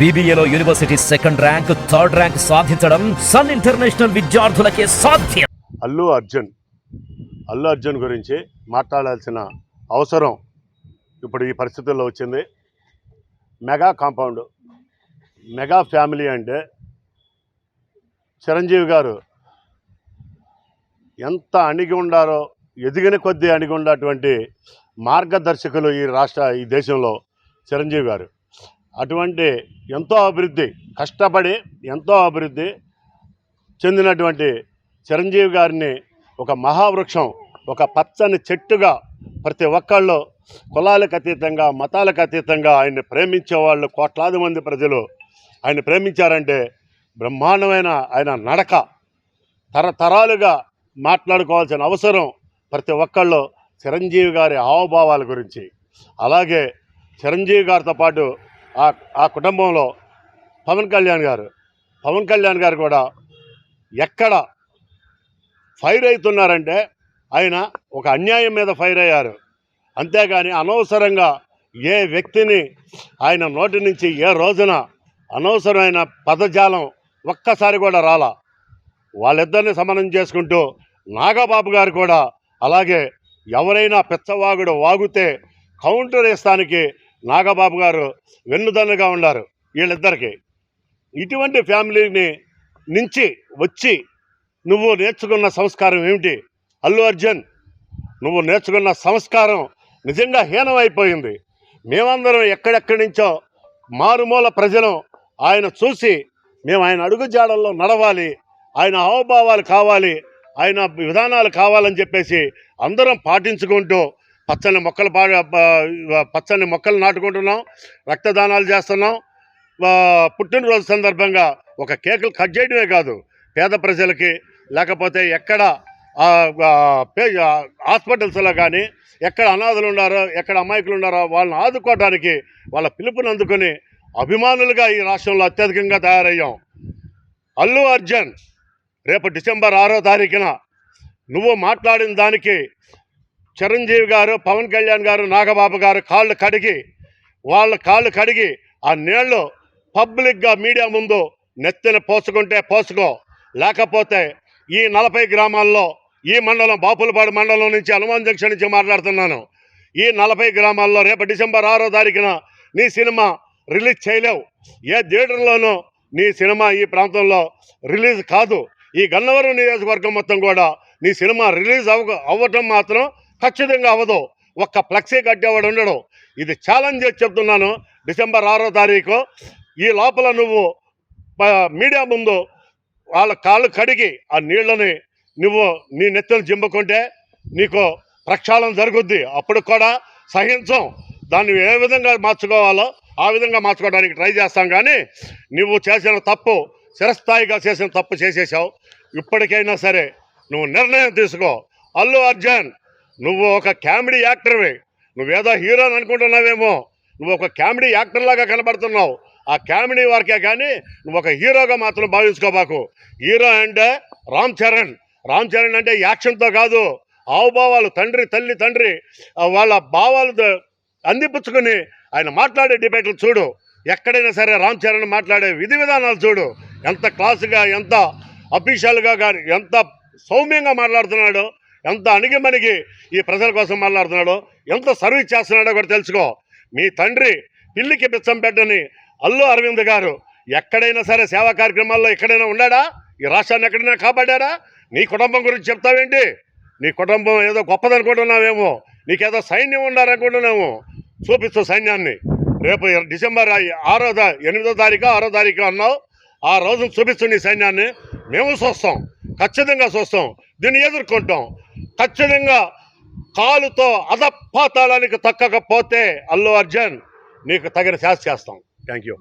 బీబీఏలో university second rank, third rank సాధించడం Sun International విద్యార్థులకే సాధ్యం. అల్లు అర్జున్ గురించి మాట్లాడాల్సిన అవసరం ఇప్పుడు ఈ పరిస్థితుల్లో వచ్చింది. మెగా కాంపౌండ్, మెగా ఫ్యామిలీ అంటే చిరంజీవి గారు ఎంత అణిగి ఉండారో, ఎదిగిన కొద్దీ అణిగి ఉన్నటువంటి మార్గదర్శకులు ఈ దేశంలో చిరంజీవి గారు. అటువంటి ఎంతో అభివృద్ధి, కష్టపడి ఎంతో అభివృద్ధి చెందినటువంటి చిరంజీవి గారిని ఒక మహావృక్షం, ఒక పచ్చని చెట్టుగా ప్రతి ఒక్కళ్ళు కులాలకు అతీతంగా, మతాలకు అతీతంగా ఆయన్ని ప్రేమించేవాళ్ళు కోట్లాది మంది ప్రజలు ఆయన ప్రేమించారంటే బ్రహ్మాండమైన ఆయన నడక తరతరాలుగా మాట్లాడుకోవాల్సిన అవసరం ప్రతి ఒక్కళ్ళు చిరంజీవి గారి హావభావాల గురించి. అలాగే చిరంజీవి గారితో పాటు ఆ కుటుంబంలో పవన్ కళ్యాణ్ గారు కూడా ఎక్కడ ఫైర్ అవుతున్నారంటే ఆయన ఒక అన్యాయం మీద ఫైర్ అయ్యారు. అంతేగాని అనవసరంగా ఏ వ్యక్తిని ఆయన నోటి నుంచి ఏ రోజున అనవసరమైన పదజాలం ఒక్కసారి కూడా రాలా. వాళ్ళిద్దరిని సమానం చేసుకుంటూ నాగబాబు గారు కూడా అలాగే ఎవరైనా పెచ్చవాగుడు వాగుతే కౌంటర్ వేస్తానికి నాగబాబు గారు వెన్నుదన్నుగా ఉన్నారు వీళ్ళిద్దరికి. ఇటువంటి ఫ్యామిలీని నుంచి వచ్చి నువ్వు నేర్చుకున్న సంస్కారం ఏమిటి అల్లు అర్జున్? నువ్వు నేర్చుకున్న సంస్కారం నిజంగా హీనమైపోయింది. మేమందరం ఎక్కడెక్కడి నుంచో మారుమూల ప్రజలు ఆయన చూసి మేము ఆయన అడుగుజాడల్లో నడవాలి, ఆయన హావభావాలు కావాలి, ఆయన విధానాలు కావాలని చెప్పేసి అందరం పాటించుకుంటూ పచ్చని మొక్కలు నాటుకుంటున్నాం, రక్తదానాలు చేస్తున్నాం. పుట్టినరోజు సందర్భంగా ఒక కేకులు కట్ చేయడమే కాదు, పేద ప్రజలకి లేకపోతే ఎక్కడ హాస్పిటల్స్లో కానీ ఎక్కడ అనాథలు ఉన్నారో, ఎక్కడ అమాయకులు ఉన్నారో వాళ్ళని ఆదుకోవడానికి వాళ్ళ పిలుపుని అందుకుని అభిమానులుగా ఈ రాష్ట్రంలో అత్యధికంగా తయారయ్యాం. అల్లు అర్జున్ రేపు డిసెంబర్ 6వ తారీఖున నువ్వు మాట్లాడిన దానికి చిరంజీవి గారు, పవన్ కళ్యాణ్ గారు, నాగబాబు గారు వాళ్ళ కాళ్ళు కడిగి ఆ నీళ్లు పబ్లిక్గా మీడియా ముందు నెత్తిన పోసుకుంటే పోసుకో, లేకపోతే ఈ 40 గ్రామాల్లో ఈ మండలం బాపులపాడు మండలం నుంచి హనుమాన్ జంక్షన్ నుంచి మాట్లాడుతున్నాను. ఈ 40 గ్రామాల్లో రేపు డిసెంబర్ 6వ తారీఖున నీ సినిమా రిలీజ్ చేయలేవు. ఏ థియేటర్లోనూ నీ సినిమా ఈ ప్రాంతంలో రిలీజ్ కాదు. ఈ గన్నవరం నియోజకవర్గం మొత్తం కూడా నీ సినిమా రిలీజ్ అవ్వటం మాత్రం ఖచ్చితంగా అవ్వదు. ఒక్క ఫ్లెక్సీ కట్టేవాడు ఉండడు. ఇది ఛాలెంజ్ చేసి చెప్తున్నాను. డిసెంబర్ 6వ తారీఖు ఈ లోపల నువ్వు మీడియా ముందు వాళ్ళ కాళ్ళు కడిగి ఆ నీళ్ళని నువ్వు నీ నెత్తలు జింపుకుంటే నీకు ప్రక్షాళన జరుగుద్ది. అప్పుడు కూడా సహించం. దాన్ని ఏ విధంగా మార్చుకోవాలో ఆ విధంగా మార్చుకోవడానికి ట్రై చేస్తాం. కానీ నువ్వు చేసిన తప్పు, చిరస్థాయిగా చేసిన తప్పు చేసేసావు. ఇప్పటికైనా సరే నువ్వు నిర్ణయం తీసుకో. అల్లు అర్జున్, నువ్వు ఒక కామెడీ యాక్టర్వి. నువ్వేదో హీరోని అనుకుంటున్నావేమో, నువ్వు ఒక కామెడీ యాక్టర్లాగా కనబడుతున్నావు. ఆ కామెడీ వరకే కానీ నువ్వు ఒక హీరోగా మాత్రం భావించుకోబాకు. హీరో అంటే రామ్ చరణ్ అంటే యాక్షన్తో కాదు, హావభావాలు, తండ్రి వాళ్ళ భావాలు అందిపుచ్చుకుని ఆయన మాట్లాడే డిబేట్లు చూడు. ఎక్కడైనా సరే రామ్ చరణ్ మాట్లాడే విధి విధానాలు చూడు. ఎంత క్లాసుగా, ఎంత అఫీషియల్గా కానీ, ఎంత సౌమ్యంగా మాట్లాడుతున్నాడో, ఎంత అణిగిమణిగి ఈ ప్రజల కోసం మాట్లాడుతున్నాడో, ఎంత సర్వీస్ చేస్తున్నాడో కూడా తెలుసుకో. మీ తండ్రి పిల్లికి బిచ్చం పెట్టని అల్లు అరవింద్ గారు ఎక్కడైనా సరే సేవా కార్యక్రమాల్లో ఎక్కడైనా ఉన్నాడా? ఈ రాష్ట్రాన్ని ఎక్కడైనా కాపాడారా? నీ కుటుంబం గురించి చెప్తావేంటి? నీ కుటుంబం ఏదో గొప్పదనుకుంటున్నావేమో, నీకేదో సైన్యం ఉండాలనుకుంటున్నాము. చూపిస్తూ సైన్యాన్ని రేపు డిసెంబర్ 8వ తారీఖు 6వ తారీఖు అన్నావు. ఆ రోజున చూపిస్తూ నీ సైన్యాన్ని మేము చూస్తాం, ఖచ్చితంగా చూస్తాం, దీన్ని ఎదుర్కొంటాం. ఖచ్చితంగా కాలుతో అధపాతాళానికి తక్కకపోతే అల్లు అర్జున్ నీకు తగిన శాస్తి చేస్తాం. Thank you.